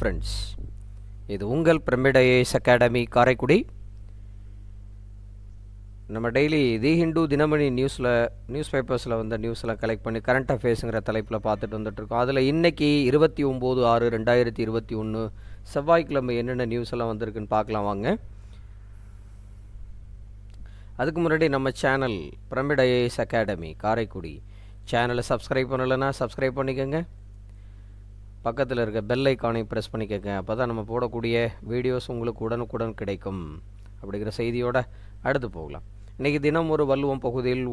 வணக்கம் ஃப்ரெண்ட்ஸ், இது உங்கள் பிரமிட் ஐஏஎஸ் அகாடமி காரைக்குடி. நம்ம டெய்லி தி ஹிந்து தினமணி நியூஸ் பேப்பர்ஸில் வந்த நியூஸ்லாம் கலெக்ட் பண்ணி கரண்ட் அஃபேர்ஸுங்கிற தலைப்பில் பார்த்துட்டு வந்துட்டுருக்கோம். அதில் இன்றைக்கி 29/6/2021 செவ்வாய்க்கிழமை என்னென்ன நியூஸ் எல்லாம் வந்திருக்குன்னு பார்க்கலாம் வாங்க. அதுக்கு முன்னாடி நம்ம channel pyramid IAS academy Karaikudi சேனலை சப்ஸ்கிரைப் பண்ணலைன்னா சப்ஸ்கிரைப் பண்ணிக்கோங்க. பக்கத்தில் இருக்க பெல் ஐக்கானை ப்ரெஸ் பண்ணிக்கோங்க. அப்போ தான் நம்ம போடக்கூடிய வீடியோஸ் உங்களுக்கு உடனுக்குடன் கிடைக்கும் அப்படிங்கிற செய்தியோடு அடுத்து போகலாம். இன்றைக்கி தினம் ஒரு வள்ளுவம் பகுதியில்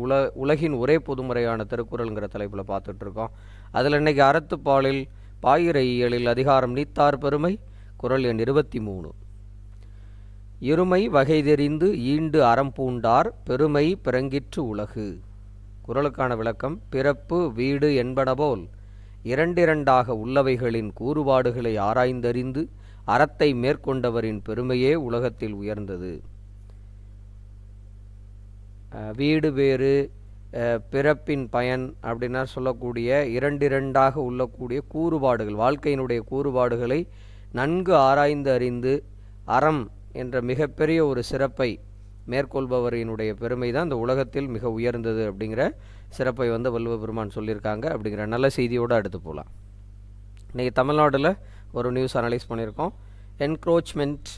உலகின் ஒரே பொதுமுறையான திருக்குறள்ங்கிற தலைப்பில் பார்த்துட்ருக்கோம். அதில் இன்றைக்கி அறத்துப்பாலில் பாயிர இயலில் அதிகாரம் நீத்தார் பெருமை குறள் எண் 23. இருமை வகை தெரிந்து ஈண்டு அறம் பூண்டார் பெருமை பிறங்கிற்று உலகு. குறளுக்கான விளக்கம்: பிறப்பு வீடு என்பனபோல் இரண்டிரண்டாக உள்ளவைகளின் கூறுபாடுகளை ஆராய்ந்தறிந்து அறத்தை மேற்கொண்டவரின் பெருமையே உலகத்தில் உயர்ந்தது. வீடு வேறு, பிறப்பின் பயன் அப்படின்னா சொல்லக்கூடிய இரண்டிரண்டாக உள்ளக்கூடிய கூறுபாடுகள், வாழ்க்கையினுடைய கூறுபாடுகளை நன்கு ஆராய்ந்து அறிந்து அறம் என்ற மிகப்பெரிய ஒரு சிறப்பை மேற்கொள்பவரினுடைய பெருமை தான் இந்த உலகத்தில் மிக உயர்ந்தது அப்படிங்கிற சிறப்பை வள்ளுவ பெருமான் சொல்லியிருக்காங்க. அப்படிங்கிற நல்ல செய்தியோடு அடுத்து போகலாம். இன்றைக்கி தமிழ்நாட்டில் ஒரு நியூஸ் அனலைஸ் பண்ணியிருக்கோம். Encroachment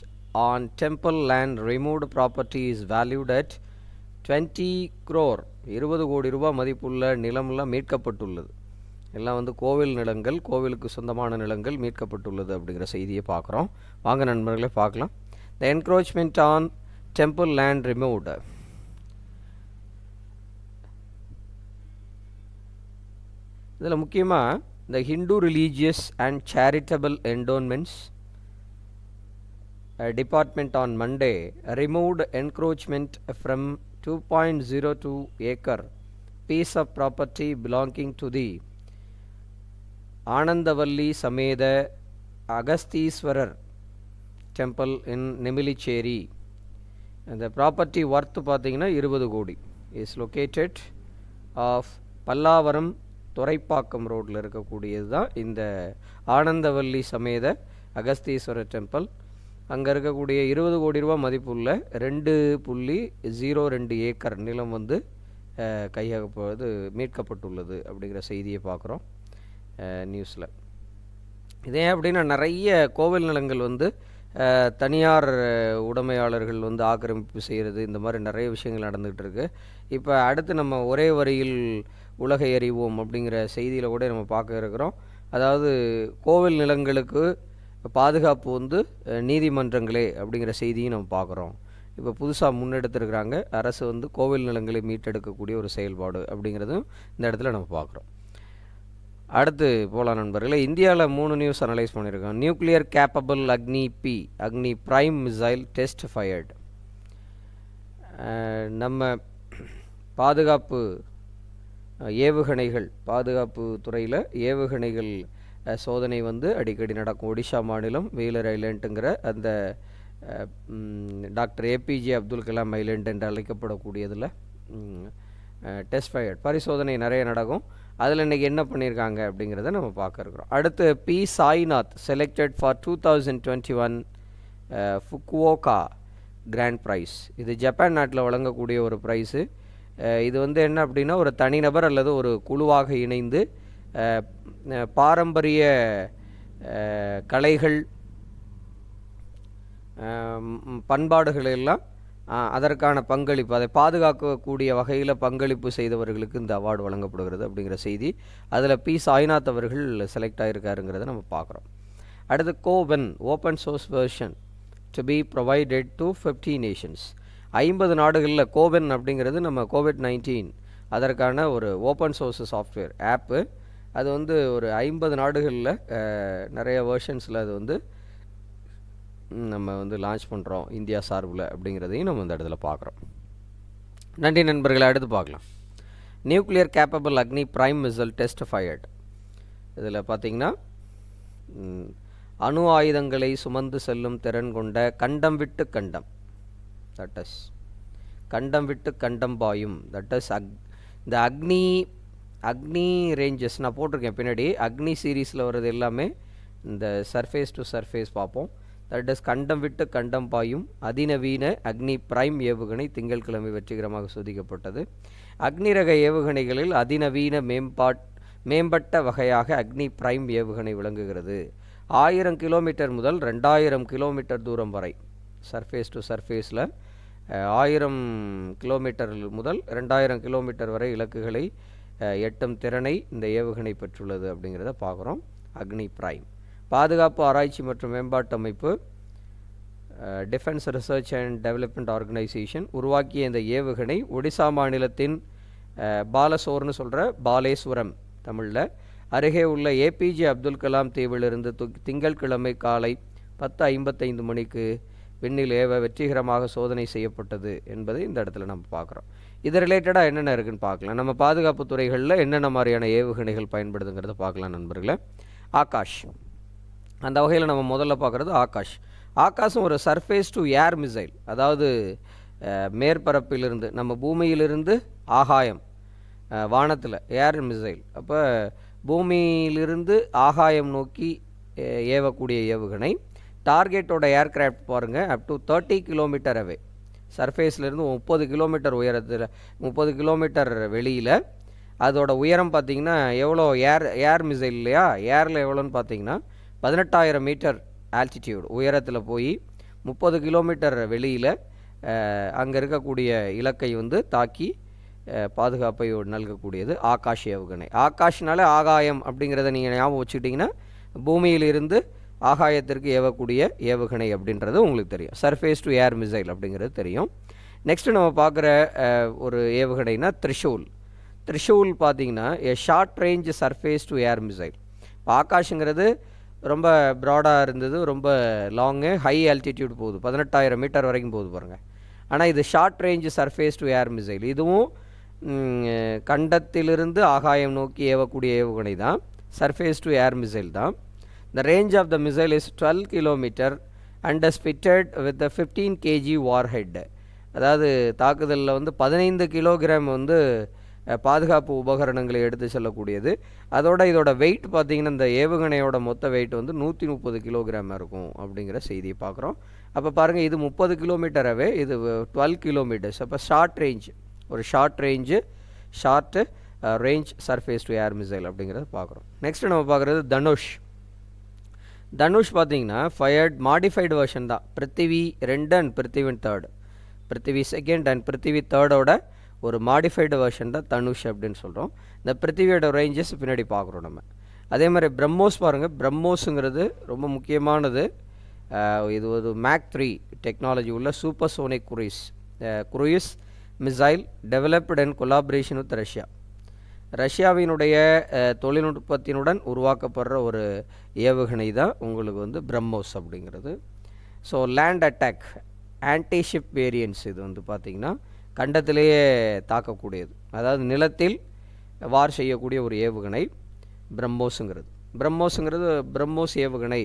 on temple land removed property is valued at 20 crore. 20 கோடி ரூபாய் மதிப்புள்ள நிலம்லாம் மீட்கப்பட்டுள்ளது. எல்லாம் கோவில் நிலங்கள், கோவிலுக்கு சொந்தமான நிலங்கள் மீட்கப்பட்டுள்ளது அப்படிங்கிற செய்தியை பார்க்குறோம். வாங்க நண்பர்களே பார்க்கலாம். The encroachment on temple land removed. இதில் முக்கியமாக இந்த Hindu religious and charitable endowments department on Monday removed encroachment from 2.02 acre piece of property belonging to the Anandavalli சமேத அகஸ்தீஸ்வரர் டெம்பிள் இன் நெமிலிச்சேரி. அந்த ப்ராப்பர்ட்டி ஒர்த்து பார்த்திங்கன்னா 20 கோடி. Is located of Pallavaram Thoraipakkam ரோட்டில் இருக்கக்கூடியது தான் இந்த ஆனந்தவல்லி சமேத அகஸ்தீஸ்வரர் டெம்பிள். அங்கே இருக்கக்கூடிய 20 கோடி ரூபா மதிப்புள்ள 2.02 ஏக்கர் நிலம் மீட்கப்பட்டுள்ளது அப்படிங்கிற செய்தியை பார்க்குறோம் நியூஸில். இதே அப்படின்னா நிறைய கோவில் நிலங்கள் தனியார் உடைமையாளர்கள் ஆக்கிரமிப்பு செய்கிறது, இந்த மாதிரி நிறைய விஷயங்கள் நடந்துகிட்டு இருக்கு. இப்போ அடுத்து நம்ம ஒரே வரியில் உலகை அறிவோம் அப்படிங்கிற செய்தியில் கூட நம்ம பார்க்க இருக்கிறோம். அதாவது கோவில் நிலங்களுக்கு பாதுகாப்பு நீதிமன்றங்களே அப்படிங்கிற செய்தியும் நம்ம பார்க்குறோம். இப்போ புதுசாக முன்னெடுத்துருக்கிறாங்க அரசு கோவில் நிலங்களை மீட்டெடுக்கக்கூடிய ஒரு செயல்பாடு அப்படிங்கிறதும் இந்த இடத்துல நம்ம பார்க்குறோம். அடுத்து போகலாம் நண்பர்களே. இந்தியாவில் 3 நியூஸ் அனலைஸ் பண்ணியிருக்கோம். நியூக்ளியர் கேப்பபிள் அக்னி பிரைம் மிசைல் டெஸ்ட் ஃபயர்டு. நம்ம பாதுகாப்பு ஏவுகணைகள், பாதுகாப்பு துறையில் ஏவுகணைகள் சோதனை அடிக்கடி நடக்கும். ஒடிஷா மாநிலம் வீலர் ஐலேண்டுங்கிற அந்த doctor APJ Abdul Kalam island என்று அழைக்கப்படக்கூடியதில் டெஸ்ட் ஃபயர்ட் பரிசோதனை நிறைய நடக்கும். அதில் இன்றைக்கி என்ன பண்ணியிருக்காங்க அப்படிங்கிறத நம்ம பார்க்க இருக்கிறோம். அடுத்து P Sainath selected for 2021 Fukuoka grand prize. இது ஜப்பான் நாட்டில் வழங்கக்கூடிய ஒரு ப்ரைஸு. இது என்ன அப்படின்னா ஒரு தனிநபர் அல்லது ஒரு குழுவாக இணைந்து பாரம்பரிய கலைகள் பண்பாடுகள் எல்லாம் அதற்கான பங்களிப்பு, அதை பாதுகாக்கக்கூடிய வகையில் பங்களிப்பு செய்தவர்களுக்கு இந்த அவார்டு வழங்கப்படுகிறது அப்படிங்கிற செய்தி. அதில் பி சாய்நாத் அவர்கள் செலக்ட் ஆகியிருக்காருங்கிறத நம்ம பார்க்குறோம். அடுத்து Ko Wen open source version to be provided to 50 Nations. 50 நாடுகளில் கோவென் அப்படிங்கிறது நம்ம COVID-19 அதற்கான ஒரு ஓப்பன் சோர்ஸ் சாஃப்ட்வேர் ஆப்பு. அது ஒரு 50 நாடுகளில் நிறைய வெர்ஷன்ஸில் அது நம்ம லான்ச் பண்ணுறோம் இந்தியா சார்பில் அப்படிங்கிறதையும் நம்ம இந்த இடத்துல பார்க்குறோம். நன்றி நண்பர்களை, அடுத்து பார்க்கலாம். நியூக்ளியர் கேப்பபிள் அக்னி பிரைம் மிசைல் டெஸ்ட் ஃபயர்டு. இதில் பார்த்திங்கன்னா அணு ஆயுதங்களை சுமந்து செல்லும் திறன் கொண்ட கண்டம் விட்டு கண்டம், தட் இஸ் கண்டம் விட்டு கண்டம் பாயும், தட் இஸ் இந்த அக்னி ரேஞ்சஸ் நான் போட்டிருக்கேன் பின்னாடி. அக்னி சீரீஸில் வர்றது எல்லாமே இந்த சர்ஃபேஸ் டு சர்ஃபேஸ் பார்ப்போம். தட் இஸ் கண்டம் விட்டு கண்டம் பாயும் அதிநவீன அக்னி பிரைம் ஏவுகணை திங்கட்கிழமை வெற்றிகரமாக சோதிக்கப்பட்டது. அக்னி ரக ஏவுகணைகளில் அதிநவீன மேம்பட்ட வகையாக அக்னி பிரைம் ஏவுகணை விளங்குகிறது. 1000 கிலோமீட்டர் முதல் 2000 கிலோமீட்டர் தூரம் வரை சர்ஃபேஸ் டு சர்ஃபேஸில் 1000 கிலோமீட்டர் முதல் 2000 கிலோமீட்டர் வரை இலக்குகளை எட்டும் திறனை இந்த ஏவுகணை பெற்றுள்ளது அப்படிங்கிறத பார்க்குறோம். அக்னி பிரைம் பாதுகாப்பு ஆராய்ச்சி மற்றும் மேம்பாட்டு அமைப்பு defence research and development organisation உருவாக்கிய இந்த ஏவுகணை ஒடிசா மாநிலத்தின் பாலசோர்னு சொல்கிற பாலேஸ்வரம் தமிழில் அருகே உள்ள ஏபிஜே அப்துல் கலாம் தீவிலிருந்து திங்கட்கிழமை காலை 10:55 மணிக்கு விண்ணில் ஏவ வெற்றிகரமாக சோதனை செய்யப்பட்டது என்பதை இந்த இடத்துல நம்ம பார்க்குறோம். இது ரிலேட்டடாக என்னென்ன இருக்குதுன்னு பார்க்கலாம். நம்ம பாதுகாப்பு துறைகளில் என்னென்ன மாதிரியான ஏவுகணைகள் பயன்படுதுங்கிறத பார்க்கலாம் நண்பர்களே. ஆகாஷ், அந்த வகையில் நம்ம முதல்ல பார்க்குறது ஆகாஷ். ஆகாஷும் ஒரு சர்ஃபேஸ் டு ஏர் மிசைல், அதாவது மேற்பரப்பிலிருந்து நம்ம பூமியிலிருந்து ஆகாயம் வானத்தில் ஏர் மிசைல். அப்போ பூமியிலிருந்து ஆகாயம் நோக்கி ஏவக்கூடிய ஏவுகணை. டார்கெட்டோட ஏர்கிராஃப்ட் பாருங்கள், அப் டு 30 கிலோமீட்டர் அவே, சர்ஃபேஸ்லேருந்து 30 கிலோமீட்டர் உயரத்தில் 30 கிலோமீட்டர் வெளியில். அதோட உயரம் பார்த்திங்கன்னா எவ்வளோ, ஏர் மிசைல் இல்லையா, ஏரில் எவ்வளோன்னு பார்த்தீங்கன்னா 18,000 மீட்டர் ஆல்டிடியூட் உயரத்தில் போய் 30 கிலோமீட்டர் வெளியில் அங்கே இருக்கக்கூடிய இலக்கை தாக்கி பாதுகாப்பை நல்கக்கூடியது ஆகாஷ் ஏவுகணை. ஆகாஷ்னால ஆகாயம் அப்படிங்கிறத நீங்கள் ஞாபகம் வச்சுக்கிட்டிங்கன்னா பூமியிலிருந்து ஆகாயத்திற்கு ஏவக்கூடிய ஏவுகணை அப்படின்றது உங்களுக்கு தெரியும். சர்ஃபேஸ் டு ஏர் மிசைல் அப்படிங்கிறது தெரியும். நெக்ஸ்ட்டு நம்ம பார்க்குற ஒரு ஏவுகணைனா த்ரிஷூல். த்ரிஷூல் பார்த்திங்கன்னா short range surface to air missile. ஆகாஷுங்கிறது ரொம்ப ப்ராடாக இருந்தது, ரொம்ப லாங்கு, ஹை ஆல்டிடியூட் போகுது, 18,000 மீட்டர் வரைக்கும் போகுது பாருங்கள். ஆனால் இது short range surface to air missile. இதுவும் கண்டத்திலிருந்து ஆகாயம் நோக்கி ஏவக்கூடிய ஏவுகணை தான், சர்ஃபேஸ் டு ஏர் மிசைல் தான். The range of the missile is 12 kilometer and is fitted with a 15 kg warhead. அதாவது தாக்குதலில் 15 கிலோகிராம் பாதுகாப்பு உபகரணங்களை எடுத்து செல்லக்கூடியது. இதோட வெயிட் பார்த்திங்கன்னா இந்த ஏவுகணையோட மொத்த வெயிட் 130 கிலோகிராம் இருக்கும் அப்படிங்கிற செய்தியை பார்க்குறோம். அப்போ பாருங்கள், இது 30 கிலோமீட்டராகவே, இது 12 கிலோமீட்டர்ஸ். அப்போ ஷார்ட் ரேஞ்ச், ஒரு short range surface to air missile அப்படிங்கிறத பார்க்குறோம். நெக்ஸ்ட்டு நம்ம பார்க்குறது தனுஷ். தனுஷ் பார்த்திங்கன்னா ஃபயர்ட் மாடிஃபைடு வெர்ஷன் தான். பிருத்திவி 2 அண்ட் பிருத்திவி 3, பிருத்திவி 2 அண்ட் பிருத்திவி 3 ஒரு மாடிஃபைடு வெர்ஷன் தான் தனுஷ் அப்படின்னு சொல்கிறோம். இந்த பிருத்திவியோட ரேஞ்சஸ் பின்னாடி பார்க்குறோம் நம்ம. அதே மாதிரி பிரம்மோஸ் பாருங்கள். பிரம்மோஸுங்கிறது ரொம்ப முக்கியமானது. இது ஒரு மேக் 3 டெக்னாலஜி உள்ள supersonic cruise missile developed and collaboration with Russia. ரஷ்யாவினுடைய தொழில்நுட்பத்தினுடன் உருவாக்கப்படுற ஒரு ஏவுகணை தான் உங்களுக்கு பிரம்மோஸ் அப்படிங்கிறது. So land attack antiship variants, இது பார்த்திங்கன்னா கண்டத்திலேயே தாக்கக்கூடியது, அதாவது நிலத்தில் வார் செய்யக்கூடிய ஒரு ஏவுகணை பிரம்மோஸுங்கிறது. பிரம்மோஸ் ஏவுகணை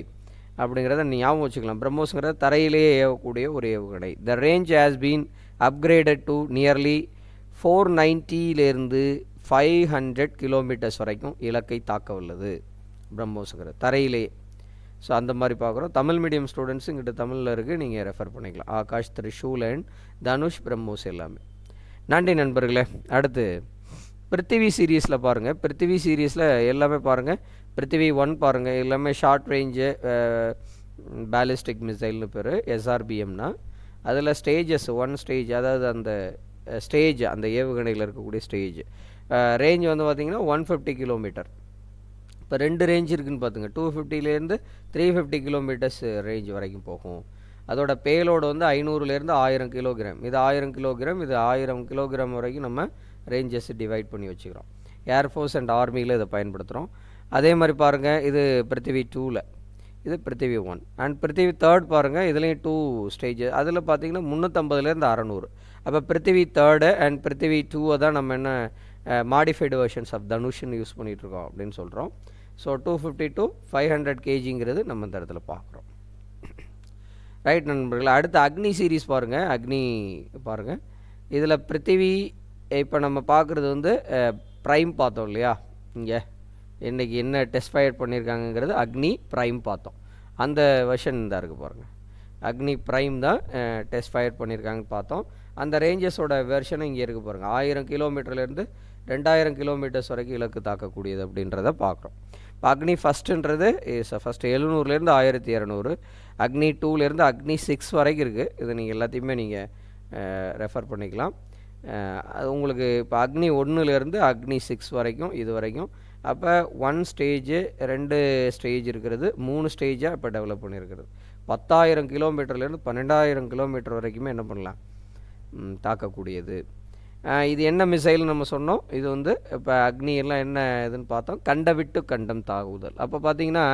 அப்படிங்கிறத ஞாபகம் வச்சுக்கலாம். பிரம்மோஸுங்கிறது தரையிலேயே ஏவக்கூடிய ஒரு ஏவுகணை. த range has been upgraded to nearly 490 500 kilometres வரைக்கும் இலக்கை தாக்க உள்ளது பிரம்மோஸுங்கிறது தரையிலேயே. ஸோ அந்த மாதிரி பார்க்குறோம். தமிழ் மீடியம் ஸ்டூடெண்ட்ஸு இங்கிட்ட தமிழில் இருக்குது, நீங்கள் ரெஃபர் பண்ணிக்கலாம். ஆகாஷ், த்ரிஷூல் அண்ட் தனுஷ், பிரம்மோஸ் எல்லாமே. நன்றி நண்பர்களே. அடுத்து பிருத்திவி சீரீஸில் பாருங்கள். பிருத்திவி சீரீஸில் எல்லாமே பாருங்கள். பிருத்திவி 1 பாருங்கள், எல்லாமே ஷார்ட் ரேஞ்சு பேலிஸ்டிக் மிசைல்னு பேர், SRBMனா. அதில் ஸ்டேஜஸ் 1 ஸ்டேஜ், அதாவது அந்த ஸ்டேஜ், அந்த ஏவுகணையில் இருக்கக்கூடிய ஸ்டேஜ் ரேஞ்ச் பார்த்திங்கன்னா 150 கிலோமீட்டர். இப்போ 2 ரேஞ்ச் இருக்குதுன்னு பார்த்துங்க. 250லேருந்து 350 கிலோமீட்டர்ஸ் ரேஞ்ச் வரைக்கும் போகும். அதோட பேலோடு 500லேருந்து 1000 கிலோகிராம். இது 1000 கிலோகிராம், இது 1000 கிலோகிராம் வரைக்கும் நம்ம ரேஞ்சஸ் டிவைட் பண்ணி வச்சுக்கிறோம். ஏர்ஃபோர்ஸ் அண்ட் ஆர்மியில் இதை பயன்படுத்துகிறோம். அதே மாதிரி பாருங்கள், இது பிருத்திவி 2ல், இது பிருத்திவி 1 அண்ட் பிருத்திவி 3 பாருங்கள். இதுலேயும் 2 ஸ்டேஜ். அதில் பார்த்திங்கன்னா 350லேருந்து 600. அப்போ பிருத்திவி 3 அண்ட் பிருத்திவி 2 தான் நம்ம என்ன மாடிஃபைடு வெர்ஷன்ஸ் ஆஃப் தனுஷ்னு யூஸ் பண்ணிகிட்ருக்கோம் அப்படின்னு சொல்கிறோம். ஸோ 250 to 500 kgங்கிறது நம்ம இந்த இடத்துல பார்க்குறோம். ரைட் நண்பர்கள். அடுத்து அக்னி சீரீஸ் பாருங்கள். அக்னி பாருங்கள், இதில் பிருத்திவி இப்போ நம்ம பார்க்குறது ப்ரைம் பார்த்தோம் இல்லையா, இங்கே இன்றைக்கி என்ன டெஸ்ட் ஃபயர் பண்ணியிருக்காங்கங்கிறது அக்னி ப்ரைம் பார்த்தோம். அந்த வெர்ஷன் தான் இருக்குது பாருங்கள். அக்னி ப்ரைம் தான் டெஸ்ட் ஃபயர் பண்ணியிருக்காங்கன்னு பார்த்தோம். அந்த ரேஞ்சஸோட வெர்ஷனும் இங்கே இருக்குது பாருங்கள். 1000 கிலோமீட்டர்லேருந்து 2000 கிலோமீட்டர்ஸ் வரைக்கும் இலக்கு தாக்கக்கூடியது அப்படின்றத பார்க்குறோம். இப்போ அக்னி ஃபஸ்ட்டுன்றது ஃபஸ்ட்டு 700லேருந்து 1200, அக்னி 2லேருந்து அக்னி 6 வரைக்கும் இருக்குது. இது நீங்கள் எல்லாத்தையுமே நீங்கள் ரெஃபர் பண்ணிக்கலாம். அது உங்களுக்கு இப்போ அக்னி 1லேருந்து அக்னி 6 வரைக்கும் இது வரைக்கும். அப்போ 1 ஸ்டேஜு 2 ஸ்டேஜ் இருக்கிறது, 3 ஸ்டேஜாக இப்போ டெவலப் பண்ணியிருக்கிறது. 10,000 கிலோமீட்டர்லேருந்து 12,000 கிலோமீட்டர் வரைக்குமே என்ன பண்ணலாம், தாக்கக்கூடியது. இது என்ன மிசைல்னு நம்ம சொன்னோம். இது வந்து இப்போ அக்னி எல்லாம் என்ன இதுன்னு பார்த்தோம், கண்ட விட்டு கண்டம் தாக்குதல். அப்போ பார்த்தீங்கன்னா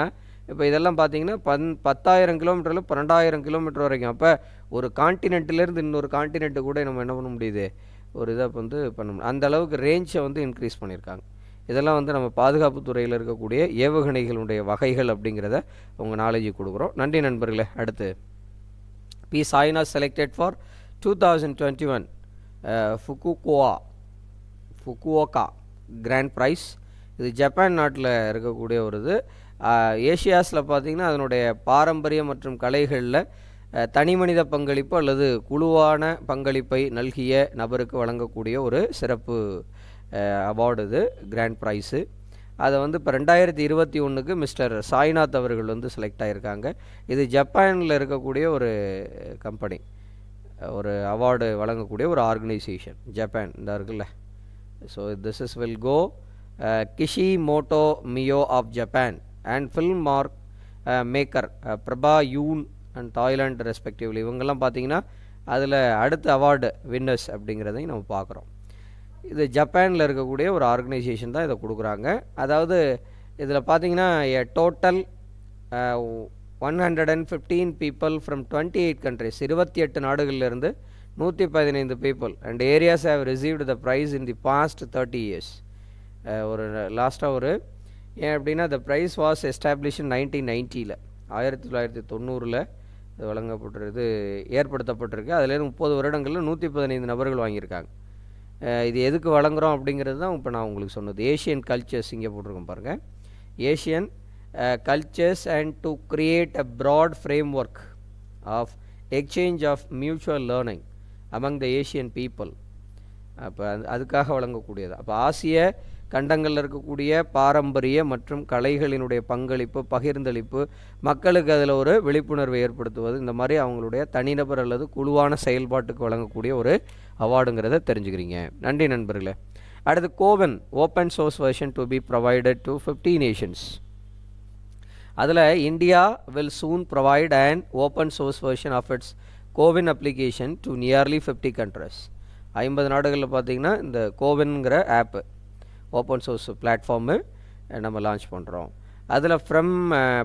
இப்போ இதெல்லாம் பார்த்தீங்கன்னா 10,000 கிலோமீட்டரில் 12,000 கிலோமீட்டர் வரைக்கும். அப்போ ஒரு காண்டினென்ட்லேருந்து இன்னொரு காண்டினென்ட்டு கூட நம்ம என்ன பண்ண முடியுது, ஒரு இதை வந்து பண்ண முடியும். அந்த அளவுக்கு ரேஞ்சை வந்து இன்க்ரீஸ் பண்ணியிருக்காங்க. இதெல்லாம் வந்து நம்ம பாதுகாப்பு துறையில் இருக்கக்கூடிய ஏவுகணைகளுடைய வகைகள் அப்படிங்கிறத உங்கள் நாலேஜுக்கு கொடுக்குறோம். நன்றி நண்பர்களே. அடுத்து P Saina selected for 2021 Fukuoka grand prize. இது ஜப்பான் நாட்டில் இருக்கக்கூடிய ஒரு இது. ஏஷியாஸில் பார்த்திங்கன்னா அதனுடைய பாரம்பரிய மற்றும் கலைகளில் தனி மனித பங்களிப்பு அல்லது குழுவான பங்களிப்பை நல்கிய நபருக்கு வழங்கக்கூடிய ஒரு சிறப்பு அவார்டு இது, கிராண்ட் ப்ரைஸு. அதை வந்து இப்போ 2021க்கு மிஸ்டர் சாய்நாத் அவர்கள் வந்து செலக்ட் ஆகியிருக்காங்க. இது ஜப்பானில் இருக்கக்கூடிய ஒரு கம்பெனி, ஒரு அவார்டு வழங்கக்கூடிய ஒரு ஆர்கனைசேஷன், ஜப்பான் இந்த இருக்குல்ல. So this is will go Kishimoto Mio of Japan and film mark maker Prabda Yoon and Thailand respectively. இவங்கெல்லாம் பார்த்திங்கன்னா அதில் அடுத்த அவார்டு வின்னர்ஸ் அப்படிங்கிறதையும் நம்ம பார்க்குறோம். இது ஜப்பானில் இருக்கக்கூடிய ஒரு ஆர்கனைசேஷன் தான் இதை கொடுக்குறாங்க. அதாவது இதில் பார்த்திங்கன்னா டோட்டல் 115 பீப்புள் ஃப்ரம் 28 கண்ட்ரிஸ், 28 நாடுகளிலிருந்து 115 people and areas have received the prize in the past 30 years. ஒரு லாஸ்ட்டாக ஒரு ஏன் அப்படின்னா the prize was establish in 1990, 1990 இது வழங்கப்பட்டிருக்கு, ஏற்படுத்தப்பட்டிருக்கு. அதுலேருந்து 30 வருடங்களில் 115 நபர்கள் வாங்கியிருக்காங்க. இது எதுக்கு வழங்குகிறோம் அப்படிங்கிறது தான் இப்போ நான் உங்களுக்கு சொன்னது. ஏஷியன் கல்ச்சர்ஸ் இங்கே போட்டிருக்கோம் பாருங்கள். Asian cultures and to create a broad framework of exchange of mutual learning among the Asian people. அப்போ அதுக்காக வழங்கக்கூடியது. அப்போ ஆசிய கண்டங்களில் இருக்கக்கூடிய பாரம்பரிய மற்றும் கலைகளினுடைய பங்களிப்பு, பகிர்ந்தளிப்பு, மக்களுக்கு அதில் ஒரு விழிப்புணர்வை ஏற்படுத்துவது, இந்த மாதிரி அவங்களுடைய தனிநபர் அல்லது குழுவான செயல்பாட்டுக்கு வழங்கக்கூடிய ஒரு அவார்டுங்கிறத தெரிஞ்சுக்கிறீங்க. நன்றி நண்பர்களே. அடுத்து CoWIN open source version to be provided to 50 nations. அதில் India will soon provide and open source version of its CoWIN application to nearly 50 countries. 50 நாடுகளில் பார்த்திங்கன்னா இந்த கோவின்ங்கிற ஆப்பு ஓப்பன் சோர்ஸ் பிளாட்ஃபார்மு நம்ம லான்ச் பண்ணுறோம். அதில் ஃப்ரம்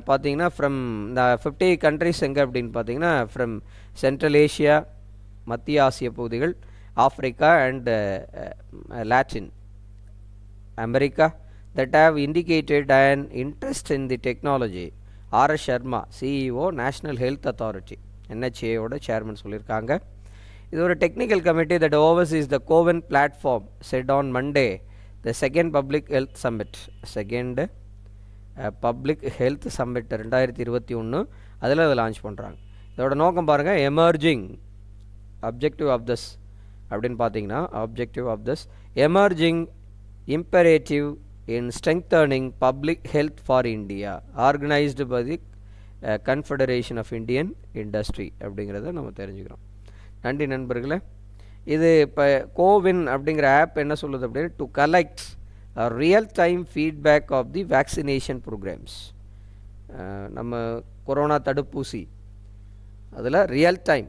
பார்த்திங்கன்னா ஃப்ரம் இந்த 50 கண்ட்ரிஸ் எங்கே அப்படின்னு பார்த்திங்கன்னா ஃப்ரம் சென்ட்ரல் ஏஷியா, மத்திய ஆசிய பகுதிகள், Africa and Latin America that have indicated an interest in the technology. R.S. Sharma, CEO, National Health Authority, NHA ஓட சேர்மன் சொல்லியிருக்காங்க. இது ஒரு technical committee that oversees the Coven platform said on Monday the second public health summit 2021 அதில் அதை launch பண்ணுறாங்க. இதோட நோக்கம் பாருங்கள், எமர்ஜிங் அப்ஜெக்டிவ் ஆஃப் திஸ் அப்படின்னு பார்த்தீங்கன்னா objective of this emerging imperative in strengthening public health for India organized by the Confederation of Indian Industry அப்படிங்கிறத நம்ம தெரிஞ்சுக்கிறோம். நன்றி நண்பர்களே. இது இப்போ கோவின் அப்படிங்கிற ஆப் என்ன சொல்லுது அப்படின்னு, to collect real time feedback of the vaccination programmes. நம்ம கொரோனா தடுப்பூசி அதில் ரியல் டைம்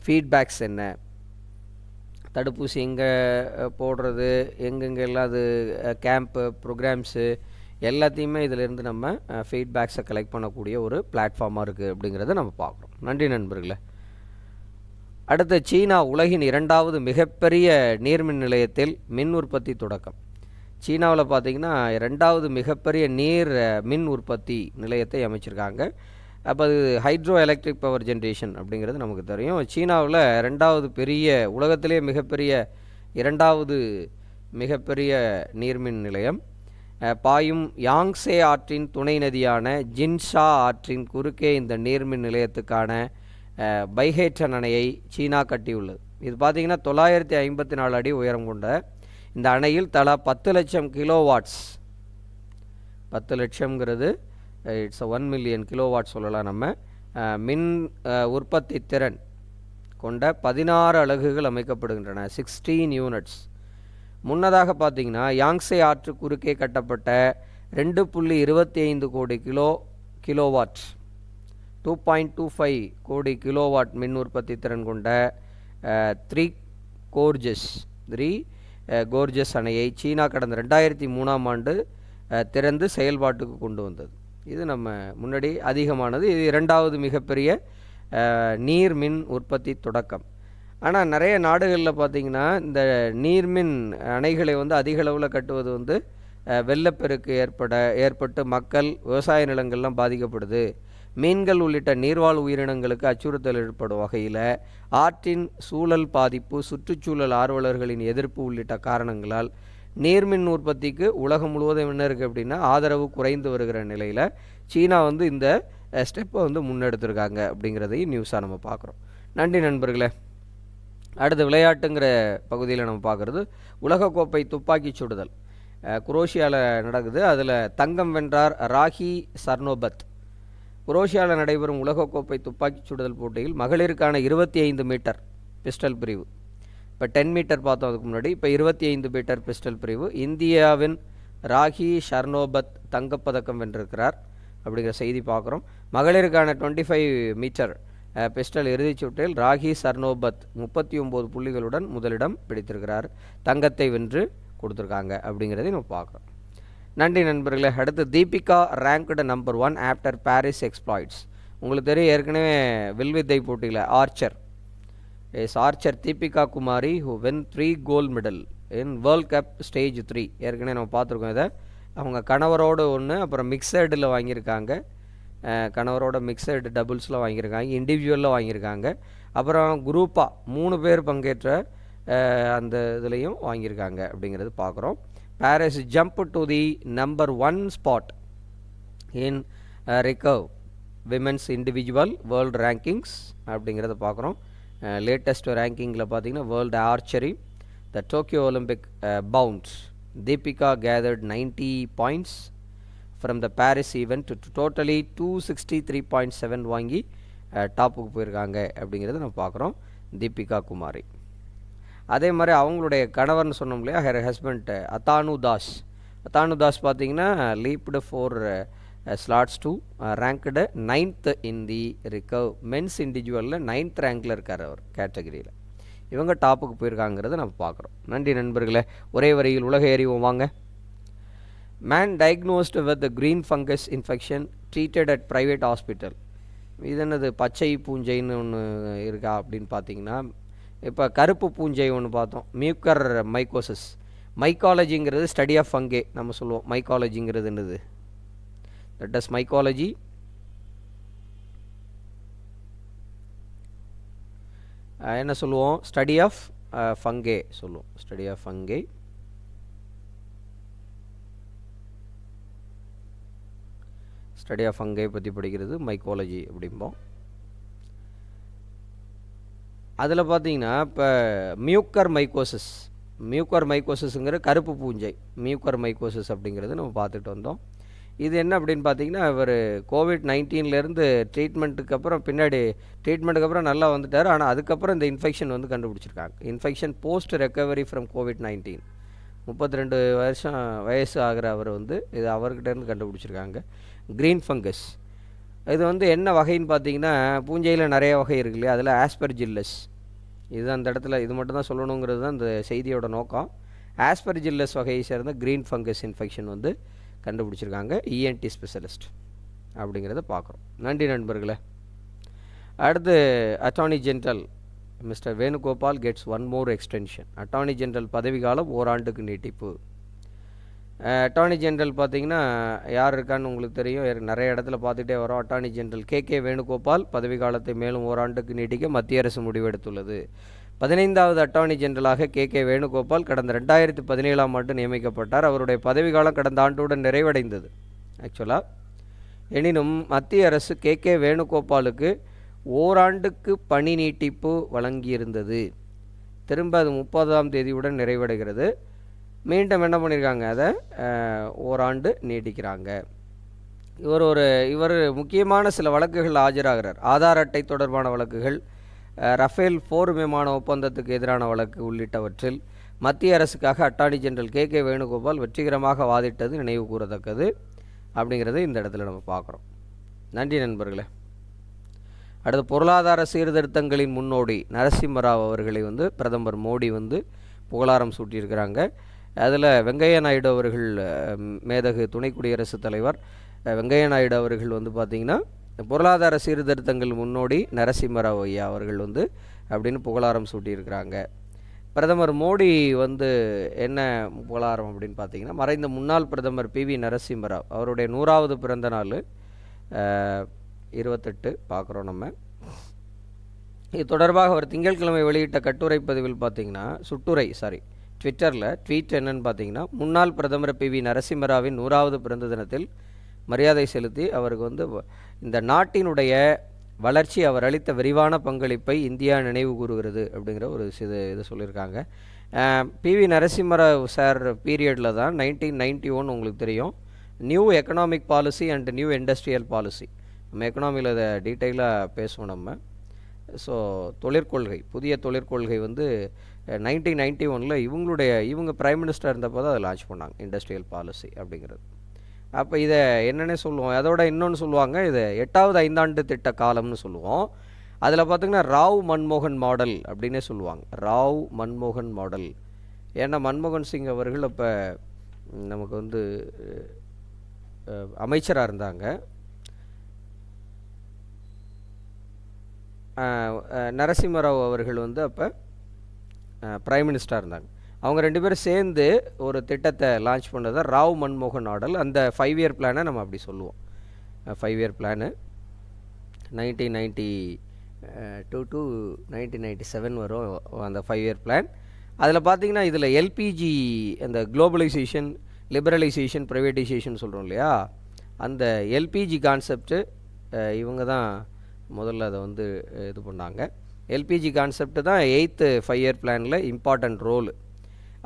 ஃபீட்பேக்ஸ் என்ன, தடுப்பூசி எங்கே போடுறது, எங்கெங்கெல்லாம் அது கேம்ப்பு ப்ரோக்ராம்ஸு எல்லாத்தையுமே இதிலேருந்து நம்ம ஃபீட்பேக்ஸை கலெக்ட் பண்ணக்கூடிய ஒரு பிளாட்ஃபார்மாக இருக்குது அப்படிங்கிறத நம்ம பார்க்குறோம். நன்றி நண்பர்களே. அடுத்து சீனா உலகின் 2வது மிகப்பெரிய நீர்மின் நிலையத்தில் மின் உற்பத்தி தொடக்கம். சீனாவில் பார்த்திங்கன்னா 2வது மிகப்பெரிய நீர் மின் உற்பத்தி நிலையத்தை அமைச்சிருக்காங்க. அப்போ அது ஹைட்ரோ எலக்ட்ரிக் பவர் ஜென்ரேஷன் அப்படிங்கிறது நமக்கு தெரியும். சீனாவில் 2வது பெரிய, உலகத்திலே மிகப்பெரிய 2வது மிகப்பெரிய நீர்மின் நிலையம். பாயும் யாங்சே ஆற்றின் துணை நதியான ஜின்ஷா ஆற்றின் குறுக்கே இந்த நீர்மின் நிலையத்துக்கான பைஹேட்டன் அணையை சீனா கட்டியுள்ளது. இது பார்த்திங்கன்னா 954 அடி உயரம் கொண்ட இந்த அணையில் தலா 10 லட்சம் கிலோவாட்ஸ், 10 லட்சம்ங்கிறது இட்ஸ் 1 மில்லியன் கிலோவாட் சொல்லலாம் நம்ம, மின் உற்பத்தி திறன் கொண்ட 16 அலகுகள் அமைக்கப்படுகின்றன, 16 யூனிட்ஸ். முன்னதாக பார்த்திங்கன்னா யாங்சே ஆற்று குறுக்கே கட்டப்பட்ட 2.25 கோடி கிலோவாட் 2.25 கோடி கிலோவாட் மின் உற்பத்தி திறன் கொண்ட 3 கோர்ஜஸ் அணையை சீனா கடந்த 2003ஆம் ஆண்டு திறந்து செயல்பாட்டுக்கு கொண்டு வந்தது. இது நம்ம முன்னாடி அதிகமானது. இது 2வது மிகப்பெரிய நீர்மின் உற்பத்தி தொடக்கம். ஆனால் நிறைய நாடுகளில் பார்த்திங்கன்னா இந்த நீர்மின் அணைகளை வந்து அதிக அளவில் கட்டுவது வந்து வெள்ளப்பெருக்கு ஏற்பட்டு மக்கள் விவசாய நிலங்கள்லாம் பாதிக்கப்படுது, மீன்கள் உள்ளிட்ட நீர்வாழ் உயிரினங்களுக்கு அச்சுறுத்தல் ஏற்படும் வகையில் ஆற்றின் சூழல் பாதிப்பு, சுற்றுச்சூழல் ஆர்வலர்களின் எதிர்ப்பு உள்ளிட்ட காரணங்களால் நீர்மின் உற்பத்திக்கு உலகம் முழுவதும் என்ன இருக்குது அப்படின்னா ஆதரவு குறைந்து வருகிற நிலையில் சீனா வந்து இந்த ஸ்டெப்பை வந்து முன்னெடுத்திருக்காங்க அப்படிங்கிறதையும் நியூஸாக நம்ம பார்க்குறோம். நன்றி நண்பர்களே. அடுத்த விளையாட்டுங்கிற பகுதியில் நம்ம பார்க்குறது உலகக்கோப்பை துப்பாக்கி சுடுதல். குரோஷியாவில் நடக்குது. அதில் தங்கம் வென்றார் ராகி சர்னோபத். குரோஷியாவில் நடைபெறும் உலகக்கோப்பை துப்பாக்கி சுடுதல் போட்டியில் மகளிருக்கான 25 மீட்டர் பிஸ்டல் பிரிவு, இப்போ 10 மீட்டர் பார்த்தோம் அதுக்கு முன்னாடி, இப்போ 25 மீட்டர் பிஸ்டல் பிரிவு இந்தியாவின் ராகி ஷர்னோபத் தங்கப்பதக்கம் வென்றிருக்கிறார் அப்படிங்கிற செய்தி பார்க்குறோம். மகளிருக்கான 25 மீட்டர் பிஸ்டல் இறுதிச் சுற்றில் ராகி சர்னோபத் 39 புள்ளிகளுடன் முதலிடம் பிடித்திருக்கிறார், தங்கத்தை வென்று கொடுத்துருக்காங்க அப்படிங்கிறதையும் நம்ம பார்க்குறோம். நன்றி நண்பர்களே. அடுத்து Deepika ranked number 1 after Paris exploits. உங்களுக்கு தெரியும் ஏற்கனவே வில்வித்தை போட்டியில் archer Deepika Kumari who won 3 gold medal in world cup stage 3. ஏற்கனவே நம்ம பார்த்துருக்கோம் இதை. அவங்க கணவரோடு ஒன்று, அப்புறம் மிக்சடில் வாங்கியிருக்காங்க, கணவரோட மிக்சடு டபுள்ஸில் வாங்கியிருக்காங்க, இண்டிவிஜுவலில் வாங்கியிருக்காங்க, அப்புறம் குரூப்பாக 3 பேர் பங்கேற்ற அந்த இதுலேயும் வாங்கியிருக்காங்க அப்படிங்கிறது பார்க்குறோம். Paris jump to the number 1 spot in recurve women's individual world rankings அப்படிங்கிறத பார்க்குறோம். லேட்டஸ்ட் ரேங்கிங்கில் பார்த்திங்கன்னா world archery the Tokyo Olympic pounds Deepika gathered 90 points from the Paris event totally 263.7 வாங்கி டாப்புக்கு போயிருக்காங்க அப்படிங்கிறத நம்ம பார்க்குறோம் தீபிகா குமாரி. அதே மாதிரி அவங்களுடைய கணவர்னு சொன்னோம் இல்லையா, ஹர் ஹஸ்பண்ட் அத்தானு தாஸ் பார்த்திங்கன்னா leaped 4 slots to ranked 9th in the recurve men's இண்டிவிஜுவலில் 9th ரேங்கில் இருக்கார் அவர் கேட்டகரியில். இவங்க டாப்புக்கு போயிருக்காங்கிறத நம்ம பார்க்குறோம். நன்றி நண்பர்களே. ஒரே வரியில் உலக அறிவோம் வாங்க. Man diagnosed with green fungus infection treated at private hospital. இது என்னது பச்சை பூஞ்சைன்னு ஒன்று இருக்கா அப்படின்னு பார்த்தீங்கன்னா, இப்போ கருப்பு பூஞ்சை ஒன்று பார்த்தோம், மியூக்கர் மைக்கோசிஸ். மைக்காலஜிங்கிறது ஸ்டடி ஆஃப் ஃபங்கே நம்ம சொல்லுவோம். மைக்காலஜிங்கிறது என்னது, தட் இஸ் மைக்காலஜி என்ன சொல்லுவோம், ஸ்டடி ஆஃப் ஃபங்கே சொல்லுவோம். Study of fungi. Study of ஃபங்கை பற்றி படிக்கிறது மைக்காலஜி அப்படிம்போம். அதில் பார்த்தீங்கன்னா இப்போ மியூக்கர் மைக்கோசிஸ்ங்கிற கருப்பு பூஞ்சை, மியூக்கர் மைக்கோசிஸ் அப்படிங்கிறது நம்ம பார்த்துட்டு வந்தோம். இது என்ன அப்படின்னு பார்த்தீங்கன்னா, இவர் COVID-19லேருந்து ட்ரீட்மெண்ட்டுக்கு அப்புறம் நல்லா வந்துட்டார். ஆனால் அதுக்கப்புறம் இந்த இன்ஃபெக்ஷன் வந்து கண்டுபிடிச்சிருக்காங்க. Infection post recovery from COVID-19. 32 வயசு ஆகிற அவர் வந்து இது அவர்கிட்டேருந்து கண்டுபிடிச்சிருக்காங்க. க்ரீன் ஃபங்கஸ் இது வந்து என்ன வகைன்னு பார்த்தீங்கன்னா, பூஞ்சையில் நிறைய வகை இருக்கு இல்லையா, அதில் ஆஸ்பெர்ஜில்லஸ் இது அந்த இடத்துல இது மட்டும் தான் சொல்லணுங்கிறது தான் இந்த செய்தியோட நோக்கம். ஆஸ்பெர்ஜில்லஸ் வகையை சேர்ந்த க்ரீன் ஃபங்கஸ் இன்ஃபெக்ஷன் வந்து கண்டுபிடிச்சிருக்காங்க ENT ஸ்பெஷலிஸ்ட் அப்படிங்கிறத பார்க்குறோம். நன்றி நண்பர்களே. அடுத்து attorney general mister Venugopal gets 1 more extension. Attorney general பதவிக்காலம் ஓராண்டுக்கு நீட்டிப்பு. அட்டார்னி ஜெனரல் பார்த்திங்கன்னா யார் இருக்கான்னு உங்களுக்கு தெரியும், நிறைய இடத்துல பார்த்துட்டே வரோம். அட்டார்னி ஜெனரல் KK வேணுகோபால் பதவி காலத்தை மேலும் ஓராண்டுக்கு நீட்டிக்க மத்திய அரசு முடிவெடுத்துள்ளது. 15வது அட்டார்னி ஜெனரலாக கே வேணுகோபால் கடந்த 2017ஆம் ஆண்டு நியமிக்கப்பட்டார். அவருடைய பதவிக்காலம் கடந்த ஆண்டுடன் நிறைவடைந்தது ஆக்சுவலாக. எனினும் மத்திய அரசு கே வேணுகோபாலுக்கு ஓராண்டுக்கு பணி நீட்டிப்பு வழங்கியிருந்தது. திரும்ப அது 30ஆம் தேதியுடன் நிறைவடைகிறது. மீண்டும் என்ன பண்ணியிருக்காங்க, அதை ஓராண்டு நீட்டிக்கிறாங்க. இவர் முக்கியமான சில வழக்குகள் ஆஜராகிறார். ஆதார் அட்டை தொடர்பான வழக்குகள், ரஃபேல் போர் விமான ஒப்பந்தத்துக்கு எதிரான வழக்கு உள்ளிட்டவற்றில் மத்திய அரசுக்காக அட்டார்னி ஜெனரல் கே வேணுகோபால் வெற்றிகரமாக வாதிட்டது நினைவு கூறத்தக்கது அப்படிங்கிறது இந்த இடத்துல நம்ம பார்க்குறோம். நன்றி நண்பர்களே. அடுத்து பொருளாதார சீர்திருத்தங்களின் முன்னோடி நரசிம்மராவ் அவர்களை பிரதமர் மோடி புகழாரம் சூட்டியிருக்கிறாங்க. அதில் வெங்கையா நாயுடு அவர்கள், மேதகு துணை குடியரசுத் தலைவர் வெங்கையா நாயுடு அவர்கள் பார்த்திங்கன்னா பொருளாதார சீர்திருத்தங்கள் முன்னோடி நரசிம்மராவ் ஐயா அவர்கள் அப்படின்னு புகழாரம் சூட்டியிருக்கிறாங்க. பிரதமர் மோடி என்ன புகழாரம் அப்படின்னு பார்த்தீங்கன்னா, மறைந்த முன்னாள் பிரதமர் PV நரசிம்மராவ் அவருடைய 100வது பிறந்த நாள் 28 பார்க்குறோம் நம்ம. இது தொடர்பாக அவர் திங்கட்கிழமை வெளியிட்ட கட்டுரை பதிவில் பார்த்தீங்கன்னா, ட்விட்டரில் ட்வீட் என்னன்னு பார்த்தீங்கன்னா, முன்னாள் பிரதமர் PV நரசிம்மராவின் 100வது பிறந்த தினத்தில் மரியாதை செலுத்தி அவருக்கு இந்த நாட்டினுடைய வளர்ச்சி அவர் அளித்த விரிவான பங்களிப்பை இந்தியா நினைவு கூறுகிறது அப்படிங்கிற ஒரு இது சொல்லியிருக்காங்க. PV நரசிம்மராவ் சார் பீரியடில் தான் 1991 உங்களுக்கு தெரியும், new economic policy and new industrial policy. நம்ம எக்கனாமியில் அதை டீட்டெயிலாக பேசுவோம் நம்ம. ஸோ தொழிற்கொள்கை, புதிய தொழிற்கொள்கை 1991 இவங்க பிரைம் மினிஸ்டர் இருந்தப்போ தான் அதை லான்ச் பண்ணாங்க, இண்டஸ்ட்ரியல் பாலிசி அப்படிங்கிறது. அப்போ இதை என்னென்ன சொல்லுவோம், அதோட இன்னொன்று சொல்லுவாங்க, இது 8வது ஐந்தாண்டு திட்ட காலம்னு சொல்லுவோம். அதில் பார்த்திங்கன்னா ராவ் மன்மோகன் மாடல் அப்படின்னே சொல்லுவாங்க, ராவ் மன்மோகன் மாடல். ஏன்னா மன்மோகன் சிங் அவர்கள் அப்போ நமக்கு அமைச்சராக இருந்தாங்க. நரசிம்மராவ் அவர்கள் அப்போ பிரைம் மினிஸ்டராக இருந்தாங்க. அவங்க 2 பேரும் சேர்ந்து ஒரு திட்டத்தை லான்ச் பண்ணது ராவ் மன்மோகன் மாடல். அந்த 5 இயர் பிளானை நம்ம அப்படி சொல்லுவோம். 5 இயர் பிளானு 1992 to 1997 வரும் அந்த 5 இயர் பிளான். அதில் பார்த்திங்கன்னா இதில் எல்பிஜி, அந்த குளோபலைசேஷன், லிபரலைசேஷன், ப்ரைவேட்டைசேஷன் சொல்கிறோம் இல்லையா, அந்த எல்பிஜி கான்செப்ட்டு இவங்க தான் முதல்ல அதை இது பண்ணாங்க. எல்பிஜி கான்செப்ட் தான் 8th 5 இயர் பிளானில் இம்பார்ட்டண்ட் ரோல்.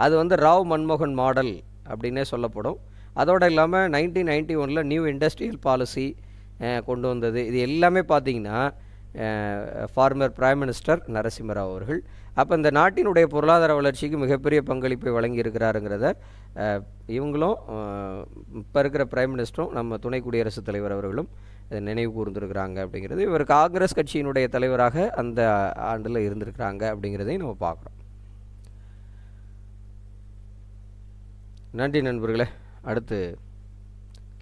அது ராவ் மன்மோகன் மாடல் அப்படின்னே சொல்லப்படும். அதோடு இல்லாமல் 1991 நியூ இண்டஸ்ட்ரியல் பாலிசி கொண்டு வந்தது. இது எல்லாமே பார்த்திங்கன்னா ஃபார்மர் பிரைம் மினிஸ்டர் நரசிம்மராவ் அவர்கள். அப்போ இந்த நாட்டினுடைய பொருளாதார வளர்ச்சிக்கு மிகப்பெரிய பங்களிப்பை வழங்கியிருக்கிறாருங்கிறத இவங்களும் இப்போ இருக்கிற பிரைம் மினிஸ்டரும் நம்ம துணை குடியரசுத் தலைவர் அவர்களும் இதை நினைவு கூர்ந்துருக்கிறாங்க அப்படிங்கிறது. இவர் காங்கிரஸ் கட்சியினுடைய தலைவராக அந்த ஆண்டில் இருந்திருக்கிறாங்க அப்படிங்கிறதையும் நம்ம பார்க்குறோம். நன்றி நண்பர்களே. அடுத்து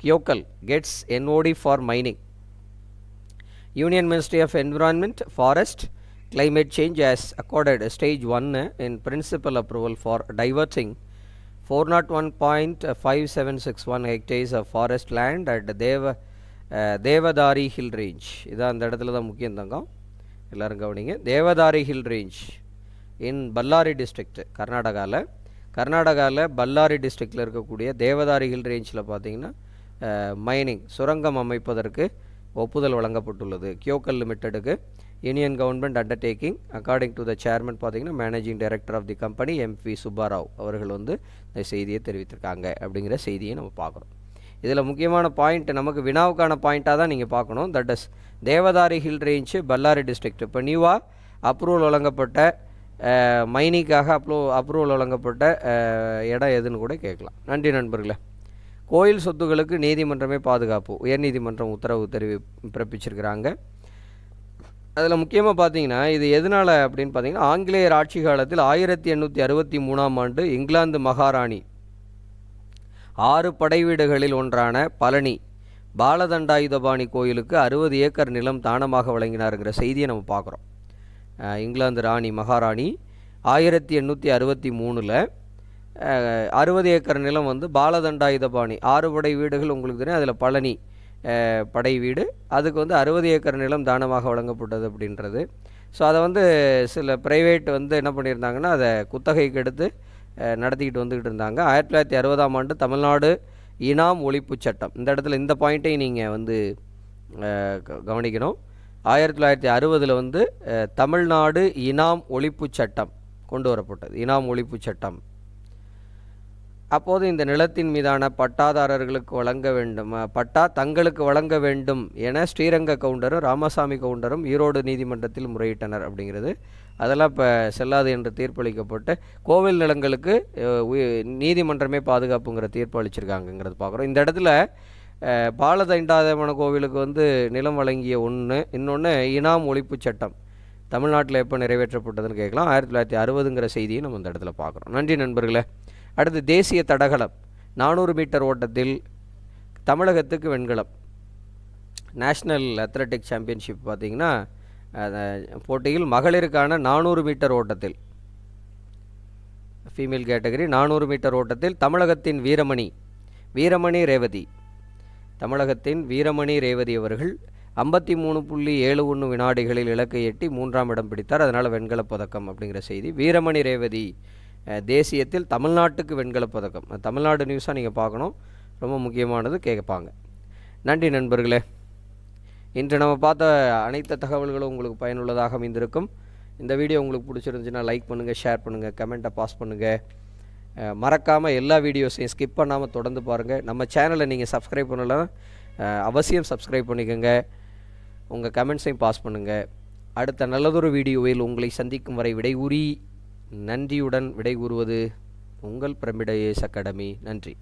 KIOCL gets NOD for mining. Union ministry of environment, forest, climate change has accorded stage 1 in principal approval for diverting 401.5761 hectares of forest land at Devadari hill range. இதான் அந்த இடத்துல தான் முக்கியம் தங்கம், எல்லோரும் கவனிங்க. தேவதாரி hill range in Bellary district, கர்நாடகாவில் பல்லாரி டிஸ்ட்ரிக்டில் இருக்கக்கூடிய தேவதாரி ஹில் ரேஞ்சில் பார்த்திங்கன்னா மைனிங், சுரங்கம் அமைப்பதற்கு ஒப்புதல் வழங்கப்பட்டுள்ளது கியோக்கல் லிமிட்டெடுக்கு. Union government undertaking according to the chairman பார்த்திங்கன்னா managing director of the company MP Subbarao அவர்கள் இந்த செய்தியை தெரிவித்திருக்காங்க அப்படிங்கிற செய்தியை நம்ம பார்க்குறோம். இதில் முக்கியமான பாயிண்ட், நமக்கு வினாவுக்கான பாயிண்ட்டாக தான் நீங்கள் பார்க்கணும். That is தேவதாரி hill range Bellary district. இப்போ நியூவாக அப்ரூவல் வழங்கப்பட்ட மைனிங்காக அப்ரூவல் வழங்கப்பட்ட இடம் எதுன்னு கூட கேட்கலாம். நன்றி நண்பர்களே. கோயில் சொத்துக்களுக்கு நீதிமன்றமே பாதுகாப்பு, உயர்நீதிமன்றம் உத்தரவு பிறப்பிச்சிருக்கிறாங்க. அதில் முக்கியமாக பார்த்தீங்கன்னா இது எதனால் அப்படின்னு பார்த்தீங்கன்னா, ஆங்கிலேயர் ஆட்சி காலத்தில் 1863ஆம் ஆண்டு இங்கிலாந்து மகாராணி 6 படை வீடுகளில் ஒன்றான பழனி பாலதண்டாயுதபாணி கோயிலுக்கு 60 ஏக்கர் நிலம் தானமாக வழங்கினாருங்கிற செய்தியை நம்ம பார்க்குறோம். இங்கிலாந்து மகாராணி 1863 60 ஏக்கர் நிலம் பாலதண்டாயுதபாணி 6 படை வீடுகள் உங்களுக்கு தெரியும். அதில் பழனி படை வீடு. அதுக்கு வந்து 60 ஏக்கர் நிலம் தானமாக வழங்கப்பட்டது அப்படின்றது. ஸோ அதை வந்து சில ப்ரைவேட் வந்து என்ன பண்ணியிருந்தாங்கன்னா அதை குத்தகைக்கு எடுத்து நடத்திக்கிட்டு வந்துக்கிட்டு இருந்தாங்க. 1960ஆம் ஆண்டு தமிழ்நாடு இனாம் ஒழிப்பு சட்டம், இந்த இடத்துல இந்த பாயிண்ட்டையும் நீங்கள் வந்து கவனிக்கணும். 1960 வந்து தமிழ்நாடு இனாம் ஒழிப்பு சட்டம் கொண்டு வரப்பட்டது. இனாம் ஒழிப்பு சட்டம். அப்போது இந்த நிலத்தின் மீதான பட்டாதாரர்களுக்கு வழங்க வேண்டும், பட்டா தங்களுக்கு வழங்க வேண்டும் என ஸ்ரீரங்க கவுண்டரும் ராமசாமி கவுண்டரும் ஈரோடு நீதிமன்றத்தில் முறையிட்டனர் அப்படிங்கிறது. அதெல்லாம் இப்போ செல்லாது என்று தீர்ப்பளிக்கப்பட்டு கோவில் நிலங்களுக்கு நீதிமன்றமே பாதுகாப்புங்கிற தீர்ப்பு அளிச்சிருக்காங்கங்கிறது பார்க்குறோம். இந்த இடத்துல பாலதண்டாதமன கோவிலுக்கு வந்து நிலம் வழங்கிய இன்னொன்று இனாம் ஒழிப்பு சட்டம் தமிழ்நாட்டில் எப்போ நிறைவேற்றப்பட்டதுன்னு கேட்கலாம். 1960ங்கிற செய்தியை நம்ம இந்த இடத்துல பார்க்குறோம். நன்றி நண்பர்களே. அடுத்து தேசிய தடகளம் 400 மீட்டர் ஓட்டத்தில் தமிழகத்துக்கு வெண்கலம். நேஷ்னல் அத்லெட்டிக் சாம்பியன்ஷிப் பார்த்திங்கன்னா போட்டியில் மகளிருக்கான 400 மீட்டர் ஓட்டத்தில் ஃபீமேல் கேட்டகரி 400 மீட்டர் ஓட்டத்தில் தமிழகத்தின் வீரமணி ரேவதி அவர்கள் 53.71 வினாடிகளில் இலக்கை எட்டி 3ஆம் இடம் பிடித்தார். அதனால் வெண்கலப் பதக்கம் அப்படிங்கிற செய்தி. வீரமணி ரேவதி தேசியத்தில் தமிழ்நாட்டுக்கு வெண்கலப் பதக்கம். தமிழ்நாடு நியூஸாக நீங்கள் பார்க்கணும், ரொம்ப முக்கியமானது, கேட்பாங்க. நன்றி நண்பர்களே. இன்று நம்ம பார்த்த அனைத்து தகவல்களும் உங்களுக்கு பயனுள்ளதாக அமைந்திருக்கும். இந்த வீடியோ உங்களுக்கு பிடிச்சிருந்துச்சுன்னா லைக் பண்ணுங்கள், ஷேர் பண்ணுங்கள், கமெண்ட்டை பாஸ் பண்ணுங்கள். மறக்காமல் எல்லா வீடியோஸையும் ஸ்கிப் பண்ணாமல் தொடர்ந்து பாருங்கள். நம்ம சேனலை நீங்கள் சப்ஸ்கிரைப் பண்ணலாம், அவசியம் சப்ஸ்கிரைப் பண்ணிக்கோங்க. உங்கள் கமெண்ட்ஸையும் பாஸ் பண்ணுங்கள். அடுத்த நல்லதொரு வீடியோவில் உங்களை சந்திக்கும் வரை நன்றியுடன் விடை கூறுவது உங்கள் பிரமிட் IAS அகாடமி. நன்றி.